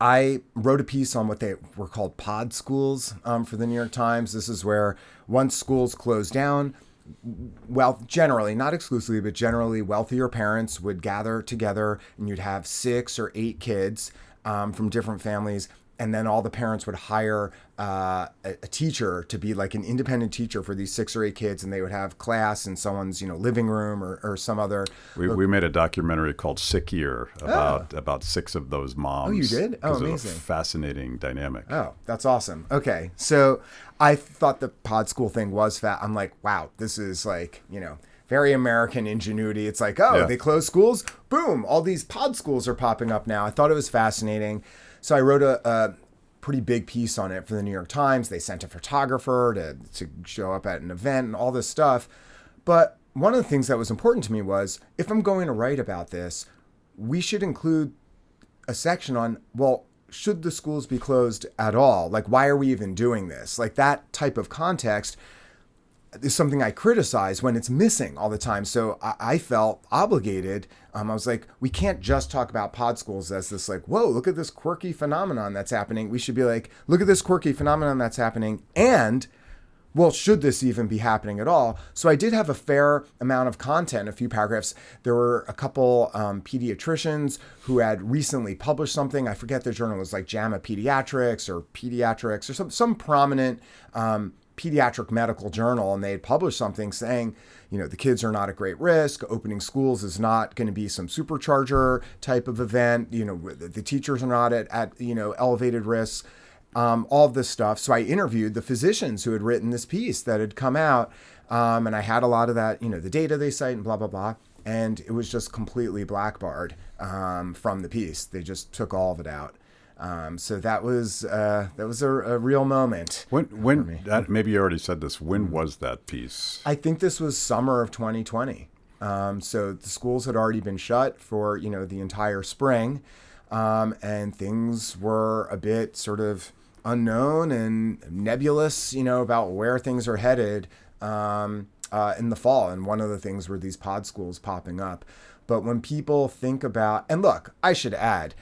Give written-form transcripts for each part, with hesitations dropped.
I wrote a piece on what they were called pod schools for the New York Times. This is where once schools closed down, well, generally, not exclusively, but generally, wealthier parents would gather together and you'd have 6 or 8 kids from different families. And then all the parents would hire a teacher to be like an independent teacher for these 6 or 8 kids, and they would have class in someone's living room or some other. We made a documentary called Sick Year about 6 of those moms. Oh, you did? Oh, amazing! It was a fascinating dynamic. Oh, that's awesome. Okay, so I thought the pod school thing was fat. I'm like, wow, this is like very American ingenuity. It's like, they close schools, boom, all these pod schools are popping up now. I thought it was fascinating. So I wrote a pretty big piece on it for the New York Times. They sent a photographer to show up at an event and all this stuff. But one of the things that was important to me was, if I'm going to write about this, we should include a section on, well, should the schools be closed at all? Like, why are we even doing this? Like, that type of context is something I criticize when it's missing all the time. So I felt obligated. I was like, we can't just talk about pod schools as this like, whoa, look at this quirky phenomenon that's happening. We should be like, look at this quirky phenomenon that's happening. And, well, should this even be happening at all? So I did have a fair amount of content, a few paragraphs. There were a couple pediatricians who had recently published something. I forget the journal. It was like JAMA Pediatrics or some prominent pediatric medical journal, and they had published something saying, the kids are not at great risk. Opening schools is not going to be some supercharger type of event. The teachers are not at elevated risks. All of this stuff. So I interviewed the physicians who had written this piece that had come out, and I had a lot of that, the data they cite and blah blah blah, and it was just completely blackbarred from the piece. They just took all of it out. So that was a real moment. When maybe you already said this. When was that piece? I think this was summer of 2020. So the schools had already been shut for the entire spring, and things were a bit sort of unknown and nebulous, about where things are headed in the fall. And one of the things were these pod schools popping up. But when people think about, and look, I should add.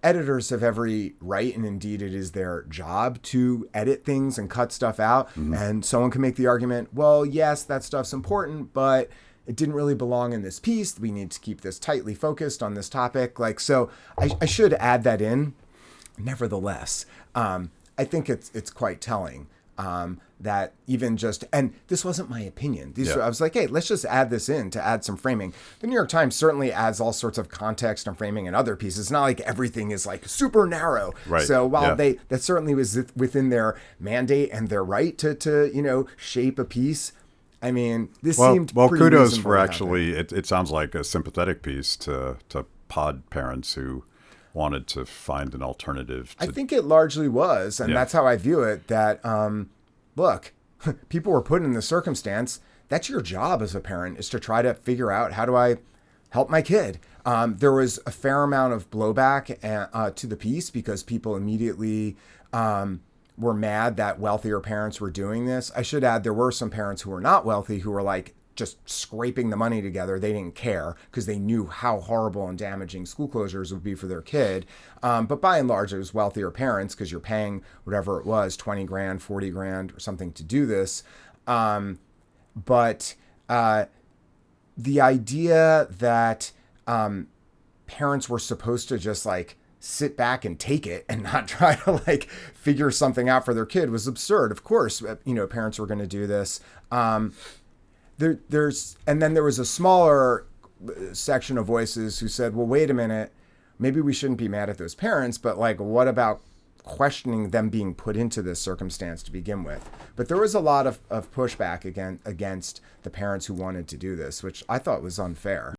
Editors have every right, and indeed it is their job to edit things and cut stuff out. Mm-hmm. And someone can make the argument, well, yes, that stuff's important, but it didn't really belong in this piece. We need to keep this tightly focused on this topic. So I should add that in. Nevertheless, I think it's quite telling that even just, and this wasn't my opinion. I was like, hey, let's just add this in to add some framing. The New York Times certainly adds all sorts of context and framing in other pieces. It's not like everything is like super narrow. Right. So while that certainly was within their mandate and their right to shape a piece, I mean, this seemed pretty kudos for actually, it sounds like a sympathetic piece to pod parents who wanted to find an alternative. I think it largely was, and that's how I view it, that, look, people were put in this circumstance. That's your job as a parent, is to try to figure out, how do I help my kid? There was a fair amount of blowback to the piece because people immediately were mad that wealthier parents were doing this. I should add, there were some parents who were not wealthy who were like, just scraping the money together. They didn't care because they knew how horrible and damaging school closures would be for their kid. But by and large, it was wealthier parents because you're paying whatever it was, 20 grand, 40 grand or something to do this. But the idea that parents were supposed to just like sit back and take it and not try to like figure something out for their kid was absurd. Of course, parents were going to do this. And then there was a smaller section of voices who said, well, wait a minute, maybe we shouldn't be mad at those parents, but like, what about questioning them being put into this circumstance to begin with? But there was a lot of pushback against the parents who wanted to do this, which I thought was unfair.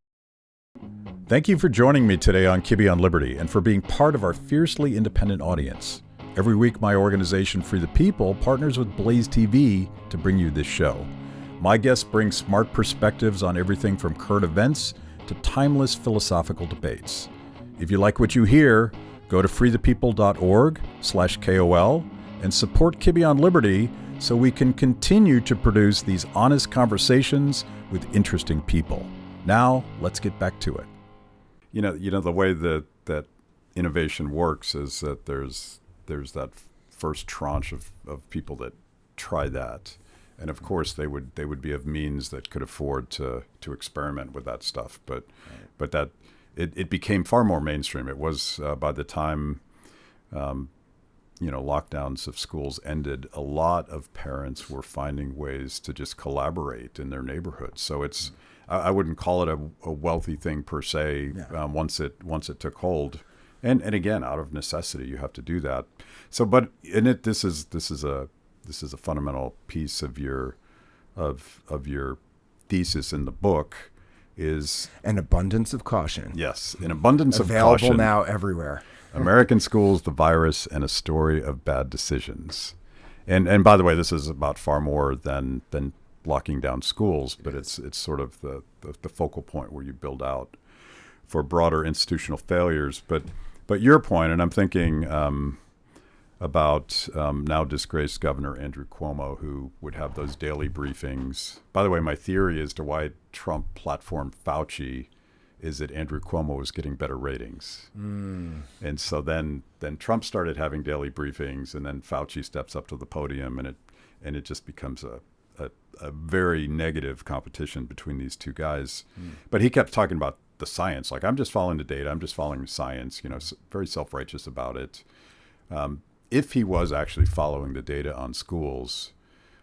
Thank you for joining me today on Kibbe on Liberty and for being part of our fiercely independent audience. Every week, my organization, Free the People, partners with Blaze TV to bring you this show. My guests bring smart perspectives on everything from current events to timeless philosophical debates. If you like what you hear, go to freethepeople.org/KOL and support Kibbe on Liberty so we can continue to produce these honest conversations with interesting people. Now, let's get back to it. The way that innovation works is that there's that first tranche of people that try that. And of course, they would be of means that could afford to experiment with that stuff. But that it became far more mainstream. It was by the time lockdowns of schools ended, a lot of parents were finding ways to just collaborate in their neighborhoods. So it's I wouldn't call it a wealthy thing per se. Once it took hold, and again, out of necessity, you have to do that. So, but in it, this is a fundamental piece of your thesis in the book is an abundance of caution. Yes, an abundance of available caution. Now everywhere. American schools, the virus, and a story of bad decisions. And by the way, this is about far more than locking down schools, but it's sort of the focal point where you build out for broader institutional failures. But your point, and I'm thinking about now disgraced Governor Andrew Cuomo, who would have those daily briefings. By the way, my theory as to why Trump platformed Fauci is that Andrew Cuomo was getting better ratings. And so then Trump started having daily briefings, and then Fauci steps up to the podium, and it just becomes a very negative competition between these two guys. But he kept talking about the science, like, I'm just following the data, I'm just following the science, very self-righteous about it. If he was actually following the data on schools,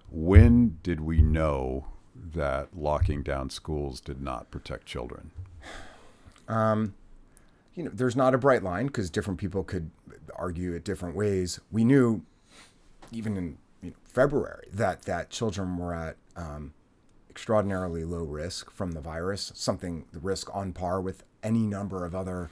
when did we know that locking down schools did not protect children? There's not a bright line because different people could argue it different ways. We knew even in February that children were at extraordinarily low risk from the virus, the risk on par with any number of other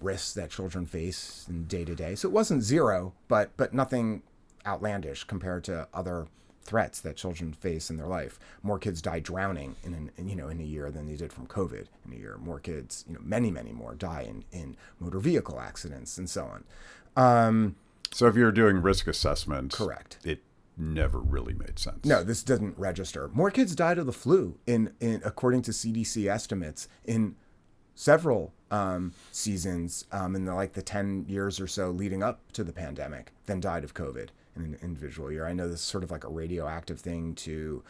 risks that children face in day to day. So it wasn't zero, but nothing outlandish compared to other threats that children face in their life. More kids die drowning in a year than they did from COVID in a year. More kids, many more die in motor vehicle accidents and so on. So if you're doing risk assessment, correct, it never really made sense. No, this doesn't register. More kids died of the flu in according to CDC estimates in several seasons in the 10 years or so leading up to the pandemic than died of COVID in an individual year. I know this is sort of like a radioactive thing to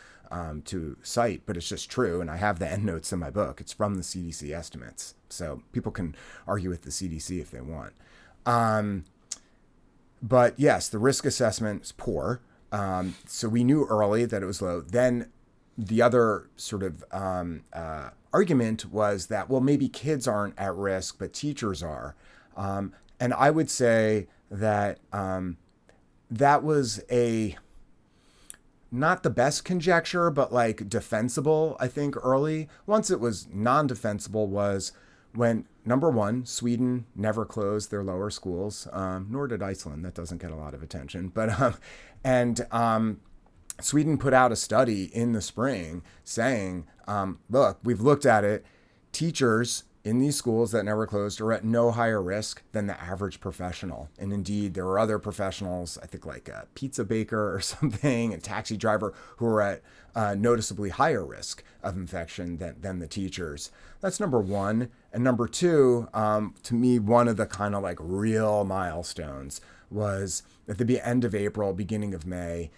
cite, but it's just true. And I have the endnotes in my book. It's from the CDC estimates. So people can argue with the CDC if they want. But yes, the risk assessment is poor. So we knew early that it was low. Then the other sort of argument was that, well, maybe kids aren't at risk, but teachers are. And I would say that that was not the best conjecture, but defensible, I think, early. Once it was non-defensible was when, number one, Sweden never closed their lower schools, nor did Iceland. That doesn't get a lot of attention. But Sweden put out a study in the spring saying, look, we've looked at it. Teachers in these schools that never closed are at no higher risk than the average professional. And indeed, there were other professionals, I think like a pizza baker or something, a taxi driver, who are at noticeably higher risk of infection than the teachers. That's number one. And number two, to me, one of the kind of real milestones was at the end of April, beginning of May,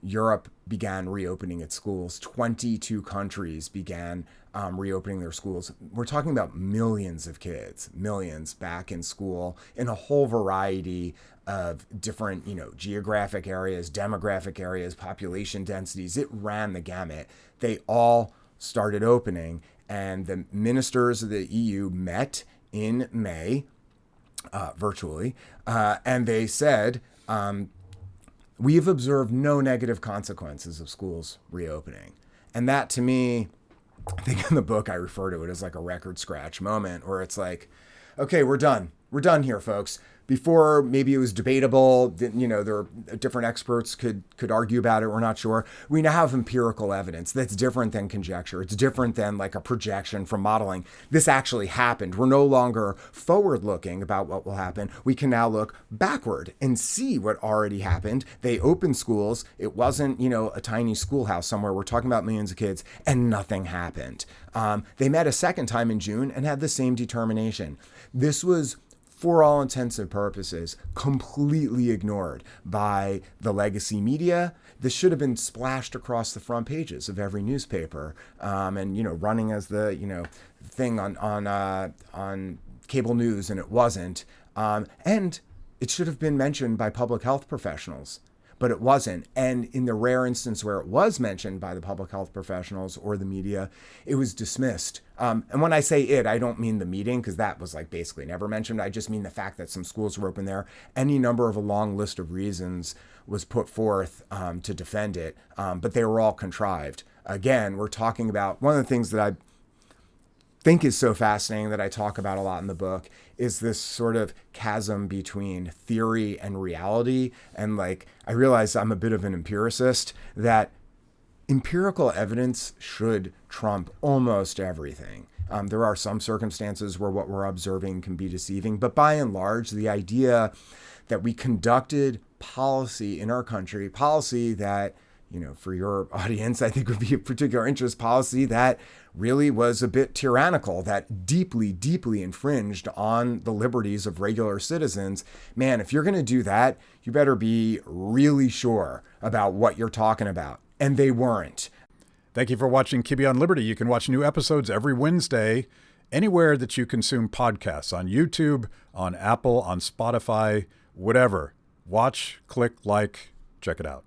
Europe began reopening its schools. 22 countries began reopening their schools. We're talking about millions of kids, millions back in school in a whole variety of different, geographic areas, demographic areas, population densities. It ran the gamut. They all started opening, and the ministers of the EU met in May, virtually, and they said, we have observed no negative consequences of schools reopening. And that, to me, I think in the book I refer to it as a record scratch moment where it's okay, we're done. We're done here, folks. Before, maybe it was debatable. There are different experts could argue about it. We're not sure. We now have empirical evidence that's different than conjecture. It's different than a projection from modeling. This actually happened. We're no longer forward-looking about what will happen. We can now look backward and see what already happened. They opened schools. It wasn't, a tiny schoolhouse somewhere. We're talking about millions of kids, and nothing happened. They met a second time in June and had the same determination. This was for all intents and purposes, completely ignored by the legacy media. This should have been splashed across the front pages of every newspaper, and running as the thing on cable news, and it wasn't. And it should have been mentioned by public health professionals, but it wasn't. And in the rare instance where it was mentioned by the public health professionals or the media, it was dismissed. And when I say it, I don't mean the meeting, because that was like basically never mentioned. I just mean the fact that some schools were open there. Any number of a long list of reasons was put forth to defend it, but they were all contrived. Again, we're talking about one of the things that I think is so fascinating, that I talk about a lot in the book, is this sort of chasm between theory and reality. And like, I realize I'm a bit of an empiricist, that empirical evidence should trump almost everything. There are some circumstances where what we're observing can be deceiving, but by and large, the idea that we conducted policy in our country, policy that, for your audience, I think would be of particular interest, policy that really was a bit tyrannical, that deeply, deeply infringed on the liberties of regular citizens. Man, if you're going to do that, you better be really sure about what you're talking about. And they weren't. Thank you for watching Kibbe on Liberty. You can watch new episodes every Wednesday, anywhere that you consume podcasts, on YouTube, on Apple, on Spotify, whatever. Watch, click, like, check it out.